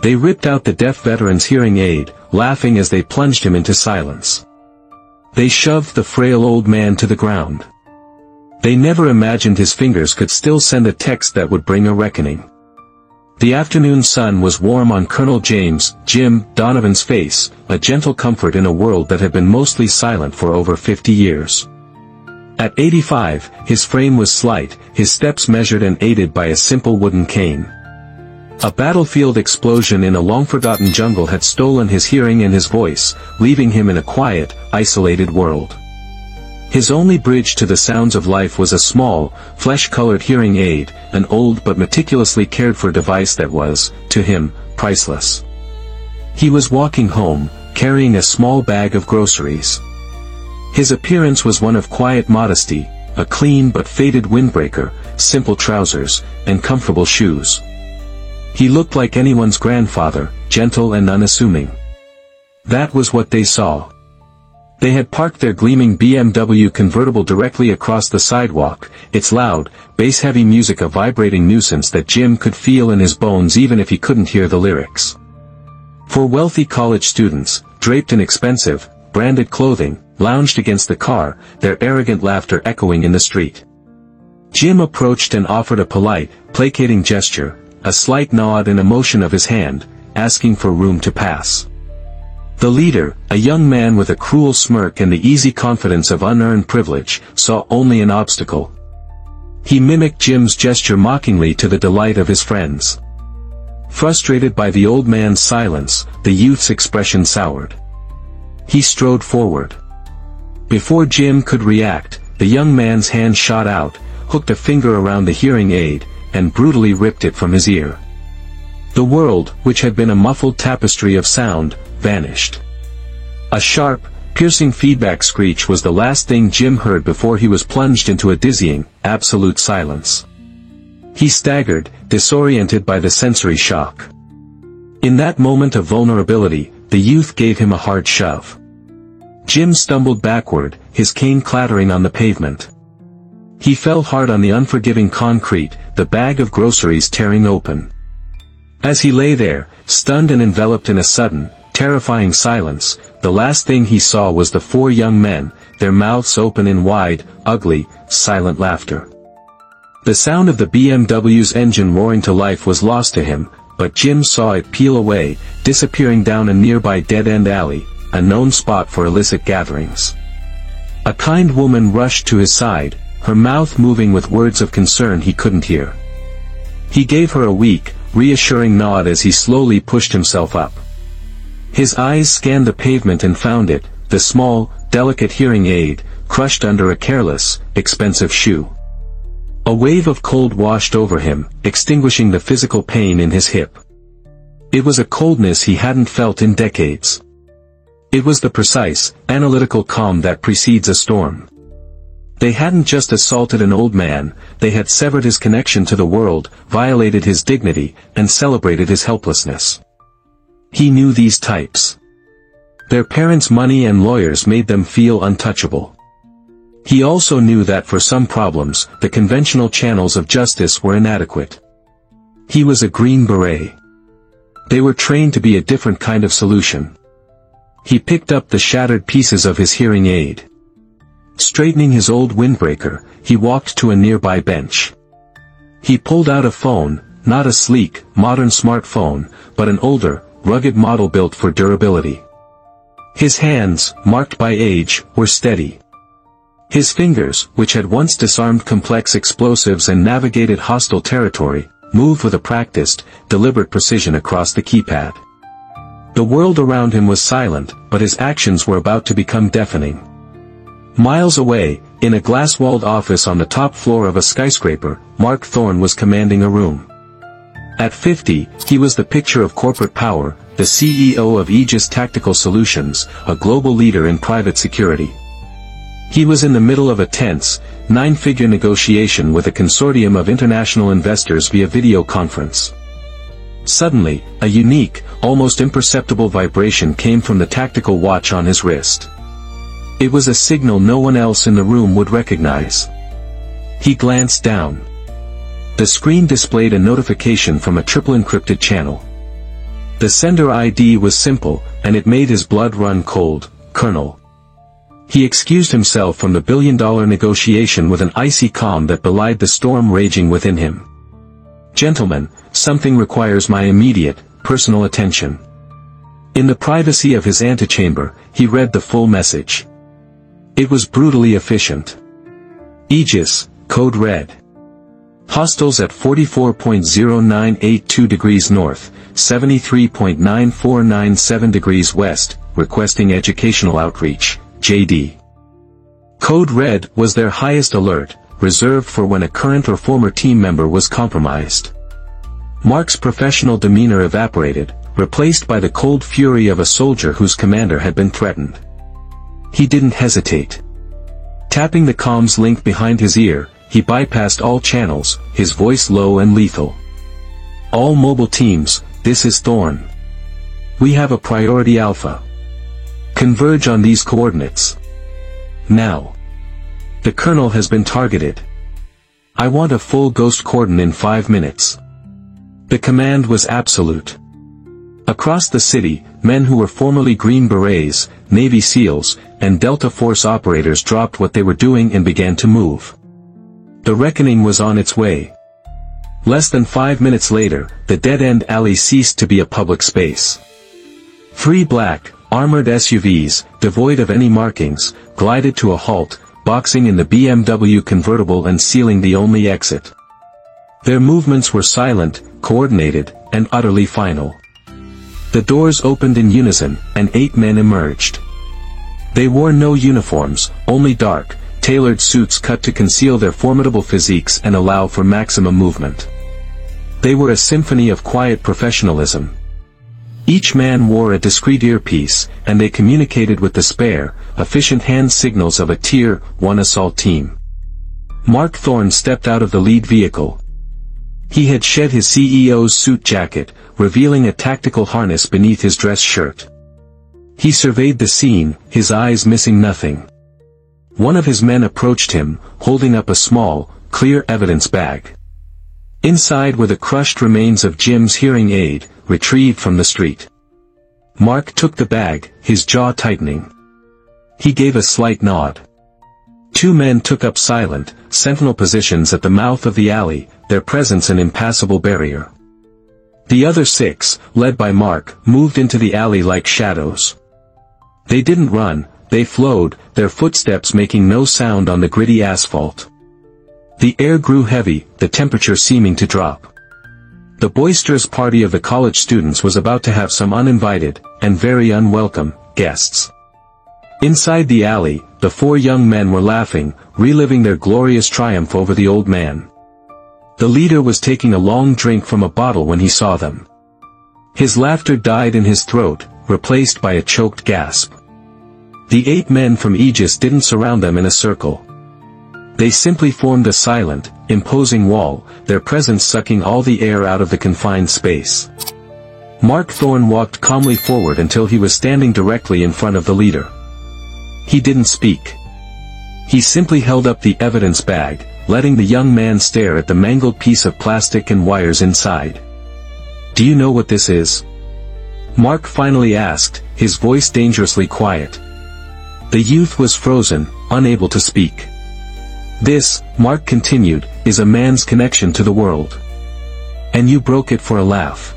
They ripped out the deaf veteran's hearing aid, laughing as they plunged him into silence. They shoved the frail old man to the ground. They never imagined his fingers could still send a text that would bring a reckoning. The afternoon sun was warm on Colonel James Jim Donovan's face, a gentle comfort in a world that had been mostly silent for over 50 years. At 85, his frame was slight, his steps measured and aided by a simple wooden cane. A battlefield explosion in a long-forgotten jungle had stolen his hearing and his voice, leaving him in a quiet, isolated world. His only bridge to the sounds of life was a small, flesh-colored hearing aid, an old but meticulously cared-for device that was, to him, priceless. He was walking home, carrying a small bag of groceries. His appearance was one of quiet modesty, a clean but faded windbreaker, simple trousers, and comfortable shoes. He looked like anyone's grandfather, gentle and unassuming. That was what they saw. They had parked their gleaming BMW convertible directly across the sidewalk, its loud, bass-heavy music a vibrating nuisance that Jim could feel in his bones even if he couldn't hear the lyrics. For wealthy college students, draped in expensive, branded clothing, lounged against the car, their arrogant laughter echoing in the street. Jim approached and offered a polite, placating gesture, a slight nod and a motion of his hand, asking for room to pass. The leader, a young man with a cruel smirk and the easy confidence of unearned privilege, saw only an obstacle. He mimicked Jim's gesture mockingly to the delight of his friends. Frustrated by the old man's silence, the youth's expression soured. He strode forward. Before Jim could react, the young man's hand shot out, hooked a finger around the hearing aid, and brutally ripped it from his ear. The world, which had been a muffled tapestry of sound, vanished. A sharp, piercing feedback screech was the last thing Jim heard before he was plunged into a dizzying, absolute silence. He staggered, disoriented by the sensory shock. In that moment of vulnerability, the youth gave him a hard shove. Jim stumbled backward, his cane clattering on the pavement. He fell hard on the unforgiving concrete, the bag of groceries tearing open. As he lay there, stunned and enveloped in a sudden, terrifying silence, the last thing he saw was the four young men, their mouths open in wide, ugly, silent laughter. The sound of the BMW's engine roaring to life was lost to him, but Jim saw it peel away, disappearing down a nearby dead-end alley, a known spot for illicit gatherings. A kind woman rushed to his side, her mouth moving with words of concern he couldn't hear. He gave her a weak, reassuring nod as he slowly pushed himself up. His eyes scanned the pavement and found it, the small, delicate hearing aid, crushed under a careless, expensive shoe. A wave of cold washed over him, extinguishing the physical pain in his hip. It was a coldness he hadn't felt in decades. It was the precise, analytical calm that precedes a storm. They hadn't just assaulted an old man, they had severed his connection to the world, violated his dignity, and celebrated his helplessness. He knew these types. Their parents' money and lawyers made them feel untouchable. He also knew that for some problems, the conventional channels of justice were inadequate. He was a Green Beret. They were trained to be a different kind of solution. He picked up the shattered pieces of his hearing aid. Straightening his old windbreaker, he walked to a nearby bench. He pulled out a phone, not a sleek, modern smartphone, but an older, rugged model built for durability. His hands, marked by age, were steady. His fingers, which had once disarmed complex explosives and navigated hostile territory, moved with a practiced, deliberate precision across the keypad. The world around him was silent, but his actions were about to become deafening. Miles away, in a glass-walled office on the top floor of a skyscraper, Mark Thorne was commanding a room. At 50, he was the picture of corporate power, the CEO of Aegis Tactical Solutions, a global leader in private security. He was in the middle of a tense, 9-figure negotiation with a consortium of international investors via video conference. Suddenly, a unique, almost imperceptible vibration came from the tactical watch on his wrist. It was a signal no one else in the room would recognize. He glanced down. The screen displayed a notification from a triple-encrypted channel. The sender ID was simple, and it made his blood run cold: Colonel. He excused himself from the billion-dollar negotiation with an icy calm that belied the storm raging within him. Gentlemen, something requires my immediate, personal attention. In the privacy of his antechamber, he read the full message. It was brutally efficient. Aegis, code red. Hostiles at 44.0982 degrees north, 73.9497 degrees west, requesting educational outreach, JD. Code red was their highest alert, reserved for when a current or former team member was compromised. Mark's professional demeanor evaporated, replaced by the cold fury of a soldier whose commander had been threatened. He didn't hesitate. Tapping the comms link behind his ear, he bypassed all channels, his voice low and lethal. All mobile teams, this is Thorn. We have a priority Alpha. Converge on these coordinates. Now. The Colonel has been targeted. I want a full ghost cordon in 5 minutes. The command was absolute. Across the city, men who were formerly Green Berets, Navy SEALs, and Delta Force operators dropped what they were doing and began to move. The reckoning was on its way. Less than 5 minutes later, the dead-end alley ceased to be a public space. 3 black, armored SUVs, devoid of any markings, glided to a halt, boxing in the BMW convertible and sealing the only exit. Their movements were silent, coordinated, and utterly final. The doors opened in unison, and 8 men emerged. They wore no uniforms, only dark, tailored suits cut to conceal their formidable physiques and allow for maximum movement. They were a symphony of quiet professionalism. Each man wore a discreet earpiece, and they communicated with the spare, efficient hand signals of a Tier 1 assault team. Mark Thorn stepped out of the lead vehicle. He had shed his CEO's suit jacket, revealing a tactical harness beneath his dress shirt. He surveyed the scene, his eyes missing nothing. One of his men approached him, holding up a small, clear evidence bag. Inside were the crushed remains of Jim's hearing aid, retrieved from the street. Mark took the bag, his jaw tightening. He gave a slight nod. 2 men took up silent, sentinel positions at the mouth of the alley, their presence an impassable barrier. The other 6, led by Mark, moved into the alley like shadows. They didn't run, they flowed, their footsteps making no sound on the gritty asphalt. The air grew heavy, the temperature seeming to drop. The boisterous party of the college students was about to have some uninvited, and very unwelcome, guests. Inside the alley, the 4 young men were laughing, reliving their glorious triumph over the old man. The leader was taking a long drink from a bottle when he saw them. His laughter died in his throat, replaced by a choked gasp. The 8 men from Aegis didn't surround them in a circle. They simply formed a silent, imposing wall, their presence sucking all the air out of the confined space. Mark Thorn walked calmly forward until he was standing directly in front of the leader. He didn't speak. He simply held up the evidence bag, letting the young man stare at the mangled piece of plastic and wires inside. "Do you know what this is?" Mark finally asked, his voice dangerously quiet. The youth was frozen, unable to speak. "This," Mark continued, "is a man's connection to the world. And you broke it for a laugh."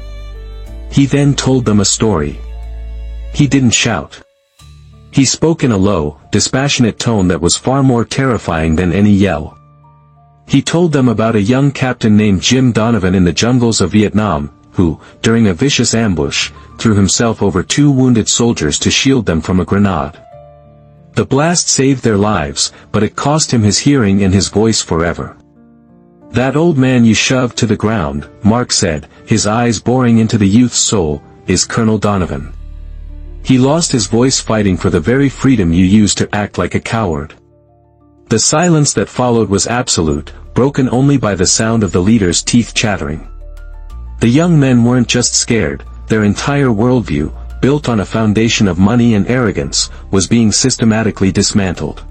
He then told them a story. He didn't shout. He spoke in a low, dispassionate tone that was far more terrifying than any yell. He told them about a young captain named Jim Donovan in the jungles of Vietnam, who, during a vicious ambush, threw himself over 2 wounded soldiers to shield them from a grenade. The blast saved their lives, but it cost him his hearing and his voice forever. "That old man you shoved to the ground," Mark said, his eyes boring into the youth's soul, "is Colonel Donovan. He lost his voice fighting for the very freedom you used to act like a coward." The silence that followed was absolute, broken only by the sound of the leader's teeth chattering. The young men weren't just scared, their entire worldview, built on a foundation of money and arrogance, was being systematically dismantled.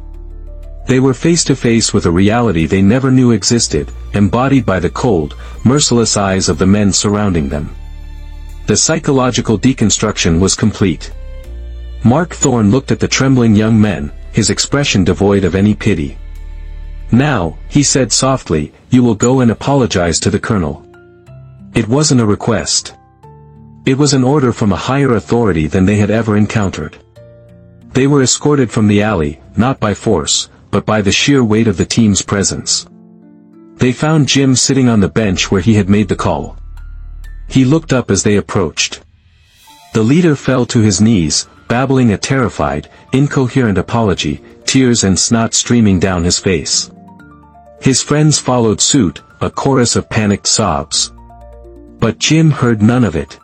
They were face to face with a reality they never knew existed, embodied by the cold, merciless eyes of the men surrounding them. The psychological deconstruction was complete. Mark Thorne looked at the trembling young men, his expression devoid of any pity. "Now," he said softly, "you will go and apologize to the Colonel." It wasn't a request. It was an order from a higher authority than they had ever encountered. They were escorted from the alley, not by force, but by the sheer weight of the team's presence. They found Jim sitting on the bench where he had made the call. He looked up as they approached. The leader fell to his knees, babbling a terrified, incoherent apology, tears and snot streaming down his face. His friends followed suit, a chorus of panicked sobs. But Jim heard none of it.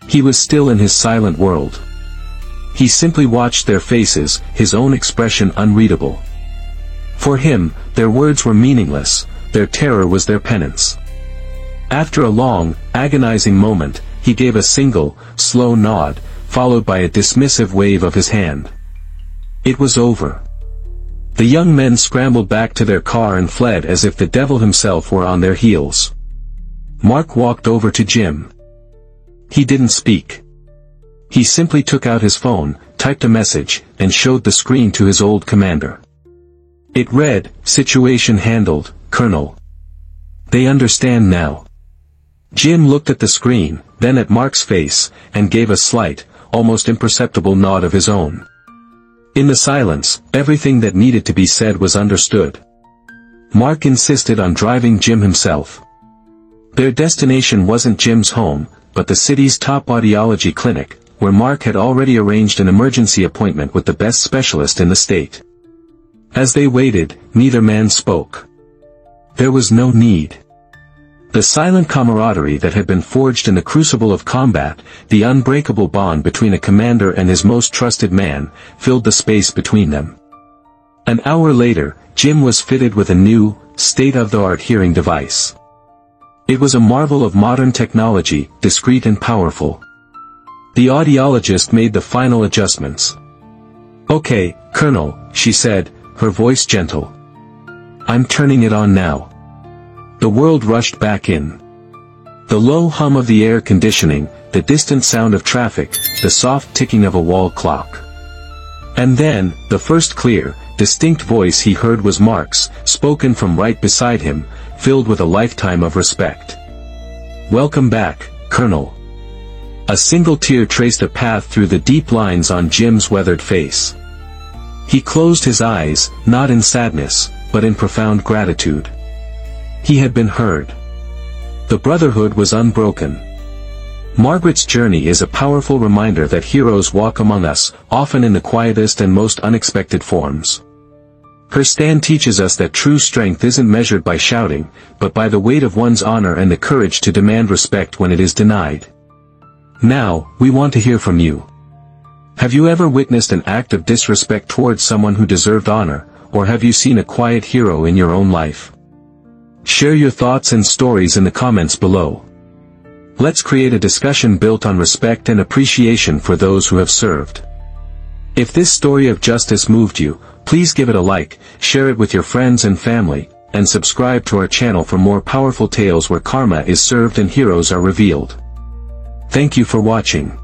He was still in his silent world. He simply watched their faces, his own expression unreadable. For him, their words were meaningless, their terror was their penance. After a long, agonizing moment, he gave a single, slow nod, followed by a dismissive wave of his hand. It was over. The young men scrambled back to their car and fled as if the devil himself were on their heels. Mark walked over to Jim. He didn't speak. He simply took out his phone, typed a message, and showed the screen to his old commander. It read, "Situation handled, Colonel. They understand now." Jim looked at the screen, then at Mark's face, and gave a slight, almost imperceptible nod of his own. In the silence, everything that needed to be said was understood. Mark insisted on driving Jim himself. Their destination wasn't Jim's home, but the city's top audiology clinic, where Mark had already arranged an emergency appointment with the best specialist in the state. As they waited, neither man spoke. There was no need. The silent camaraderie that had been forged in the crucible of combat, the unbreakable bond between a commander and his most trusted man, filled the space between them. An hour later, Jim was fitted with a new, state-of-the-art hearing device. It was a marvel of modern technology, discreet and powerful. The audiologist made the final adjustments. "Okay, Colonel," she said, her voice gentle. "I'm turning it on now." The world rushed back in. The low hum of the air conditioning, the distant sound of traffic, the soft ticking of a wall clock. And then, the first clear, distinct voice he heard was Mark's, spoken from right beside him, filled with a lifetime of respect. "Welcome back, Colonel." A single tear traced a path through the deep lines on Jim's weathered face. He closed his eyes, not in sadness, but in profound gratitude. He had been heard. The brotherhood was unbroken. Margaret's journey is a powerful reminder that heroes walk among us, often in the quietest and most unexpected forms. Her stand teaches us that true strength isn't measured by shouting, but by the weight of one's honor and the courage to demand respect when it is denied. Now, we want to hear from you. Have you ever witnessed an act of disrespect towards someone who deserved honor, or have you seen a quiet hero in your own life? Share your thoughts and stories in the comments below. Let's create a discussion built on respect and appreciation for those who have served. If this story of justice moved you, please give it a like, share it with your friends and family, and subscribe to our channel for more powerful tales where karma is served and heroes are revealed. Thank you for watching.